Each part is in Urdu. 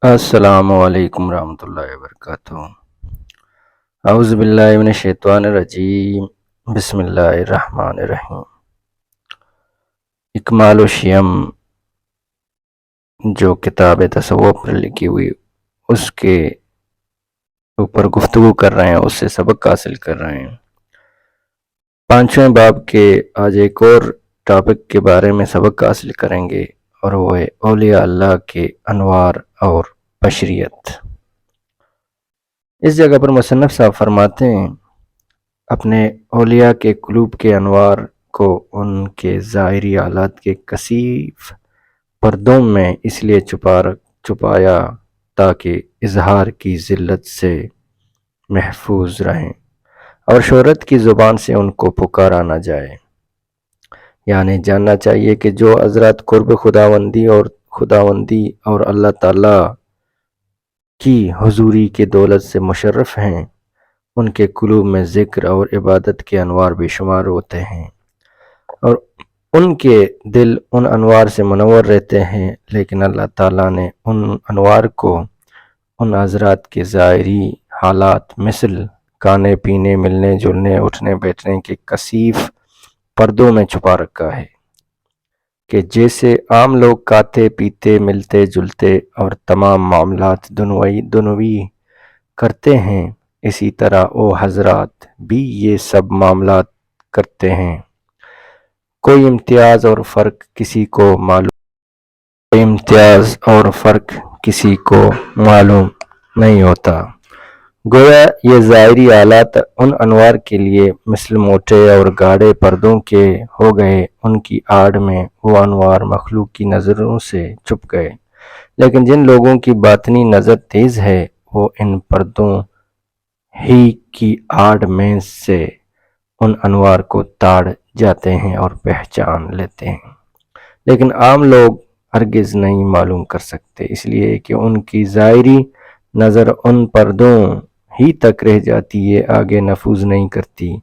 السلام علیکم ورحمۃ اللہ وبرکاتہ۔ اعوذ باللہ من الشیطان الرجیم، بسم اللہ الرحمن الرحیم۔ اکمال الشیم جو کتاب تصوف پر لکھی ہوئی اس کے اوپر گفتگو کر رہے ہیں، اس سے سبق حاصل کر رہے ہیں۔ 5ویں باب کے آج ایک اور ٹاپک کے بارے میں سبق حاصل کریں گے، اور وہ ہے اولیاء اللہ کے انوار اور بشریت۔ اس جگہ پر مصنف صاحب فرماتے ہیں اپنے اولیاء کے قلوب کے انوار کو ان کے ظاہری حالات کے کثیف پردوں میں اس لیے چھپایا تاکہ اظہار کی ذلت سے محفوظ رہیں اور شہرت کی زبان سے ان کو پکارا نہ جائے۔ یعنی جاننا چاہیے کہ جو حضرات قرب خداوندی اور اللہ تعالی کی حضوری کے دولت سے مشرف ہیں، ان کے قلوب میں ذکر اور عبادت کے انوار بے شمار ہوتے ہیں، اور ان کے دل ان انوار سے منور رہتے ہیں، لیکن اللہ تعالیٰ نے ان انوار کو ان حضرات کے ظاہری حالات مثل کھانے پینے، ملنے جلنے، اٹھنے بیٹھنے کے کثیف پردوں میں چھپا رکھا ہے کہ جیسے عام لوگ کھاتے پیتے، ملتے جلتے اور تمام معاملات دنوی کرتے ہیں، اسی طرح وہ حضرات بھی یہ سب معاملات کرتے ہیں۔ کوئی امتیاز اور فرق کسی کو معلوم نہیں ہوتا۔ گویا یہ ظاہری حالات ان انوار کے لیے مثل موٹے اور گاڑھے پردوں کے ہو گئے، ان کی آڑ میں وہ انوار مخلوق کی نظروں سے چھپ گئے، لیکن جن لوگوں کی باطنی نظر تیز ہے وہ ان پردوں ہی کی آڑ میں سے ان انوار کو تاڑ جاتے ہیں اور پہچان لیتے ہیں، لیکن عام لوگ ہرگز نہیں معلوم کر سکتے، اس لیے کہ ان کی ظاہری نظر ان پردوں ہی تک رہ جاتی ہے، آگے نفوذ نہیں کرتی،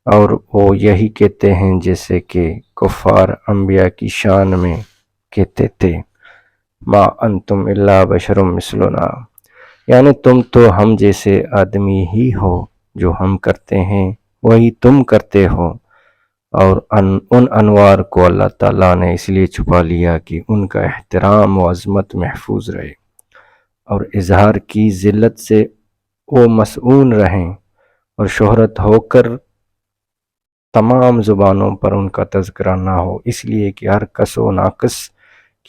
اور وہ یہی کہتے ہیں جیسے کہ کفار انبیاء کی شان میں کہتے تھے، ما انتم الا بشر مثلنا، یعنی تم تو ہم جیسے آدمی ہی ہو، جو ہم کرتے ہیں وہی تم کرتے ہو۔ اور ان انوار کو اللہ تعالیٰ نے اس لیے چھپا لیا کہ ان کا احترام و عظمت محفوظ رہے اور اظہار کی ذلت سے وہ مسئول رہیں، اور شہرت ہو کر تمام زبانوں پر ان کا تذکرہ نہ ہو، اس لیے کہ ہر کس و ناقص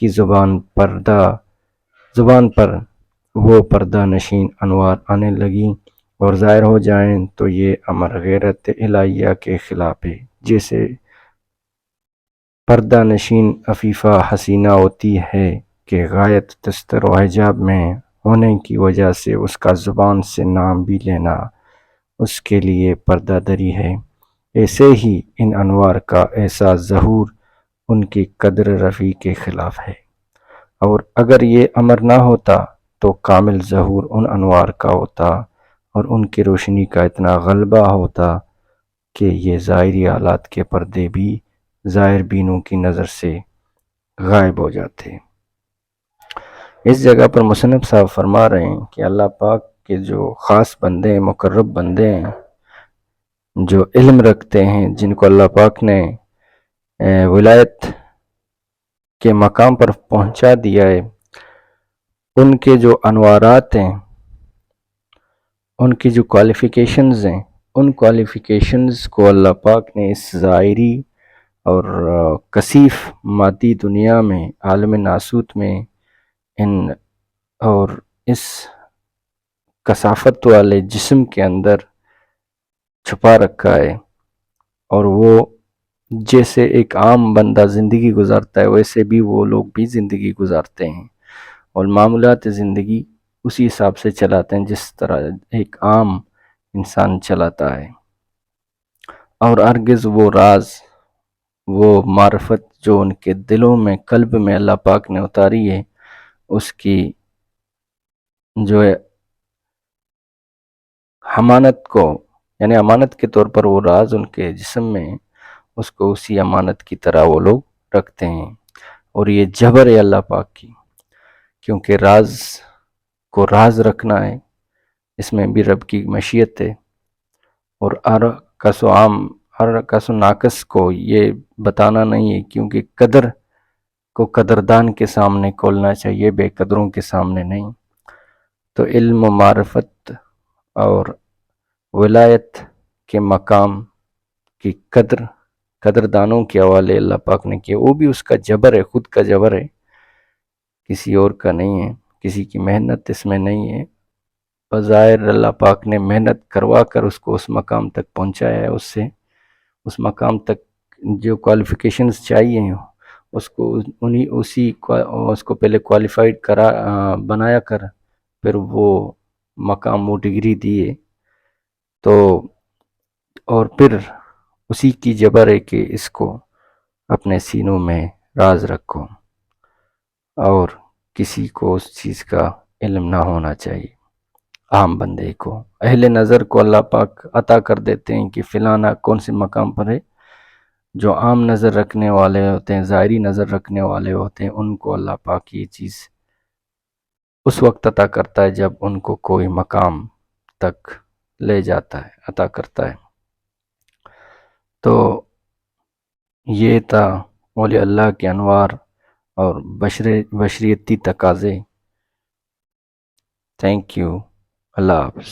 کی زبان پر وہ پردہ نشین انوار آنے لگیں اور ظاہر ہو جائیں تو یہ امر غیرت الہیہ کے خلاف ہے۔ جیسے پردہ نشین عفیفہ حسینہ ہوتی ہے کہ غایت تستر و حجاب میں ہونے کی وجہ سے اس کا زبان سے نام بھی لینا اس کے لیے پردہ دری ہے، ایسے ہی ان انوار کا ایسا ظہور ان کی قدر رفیع کے خلاف ہے، اور اگر یہ امر نہ ہوتا تو کامل ظہور ان انوار کا ہوتا اور ان کی روشنی کا اتنا غلبہ ہوتا کہ یہ ظاہری حالات کے پردے بھی ظاہر بینوں کی نظر سے غائب ہو جاتے۔ اس جگہ پر مصنف صاحب فرما رہے ہیں کہ اللہ پاک کے جو خاص بندے ہیں، مقرب بندے ہیں، جو علم رکھتے ہیں، جن کو اللہ پاک نے ولایت کے مقام پر پہنچا دیا ہے، ان کے جو انوارات ہیں، ان کی جو کوالیفیکیشنز ہیں، ان کوالیفیکیشنز کو اللہ پاک نے اس ظاہری اور کثیف مادی دنیا میں، عالم ناسوت میں اور اس کثافت والے جسم کے اندر چھپا رکھا ہے، اور وہ جیسے ایک عام بندہ زندگی گزارتا ہے ویسے بھی وہ لوگ بھی زندگی گزارتے ہیں، اور معاملات زندگی اسی حساب سے چلاتے ہیں جس طرح ایک عام انسان چلاتا ہے، اور ہرگز وہ راز، وہ معرفت جو ان کے دلوں میں، قلب میں اللہ پاک نے اتاری ہے، اس کی جو ہے امانت کو، یعنی امانت کے طور پر وہ راز ان کے جسم میں، اس کو اسی امانت کی طرح وہ لوگ رکھتے ہیں، اور یہ جبر ہے اللہ پاک کی، کیونکہ راز کو راز رکھنا ہے، اس میں بھی رب کی مشیت ہے، اور ہر کس و ناقص کو یہ بتانا نہیں ہے، کیونکہ قدر کو قدردان کے سامنے کھولنا چاہیے، بے قدروں کے سامنے نہیں۔ تو علم و معرفت اور ولایت کے مقام کی قدردانوں کے حوالے اللہ پاک نے کیا، وہ بھی اس کا جبر ہے، خود کا جبر ہے، کسی اور کا نہیں ہے، کسی کی محنت اس میں نہیں ہے۔ بظاہر اللہ پاک نے محنت کروا کر اس کو اس مقام تک پہنچایا ہے، اس مقام تک جو کوالیفیکیشنز چاہیے اس کو پہلے کوالیفائڈ بنایا کر پھر وہ مقام، وہ ڈگری دیے، تو اور پھر اسی کی جبر ہے کہ اس کو اپنے سینوں میں راز رکھو اور کسی کو اس چیز کا علم نہ ہونا چاہیے۔ عام بندے کو، اہل نظر کو اللہ پاک عطا کر دیتے ہیں کہ فلانا کون سے مقام پر ہے۔ جو عام نظر رکھنے والے ہوتے ہیں، ظاہری نظر رکھنے والے ہوتے ہیں، ان کو اللہ پاک یہ چیز اس وقت عطا کرتا ہے جب ان کو کوئی مقام تک لے جاتا ہے، عطا کرتا ہے۔ تو یہ تھا اولیاء اللہ کے انوار اور بشریتی تقاضے۔ تھینک یو، اللہ حافظ۔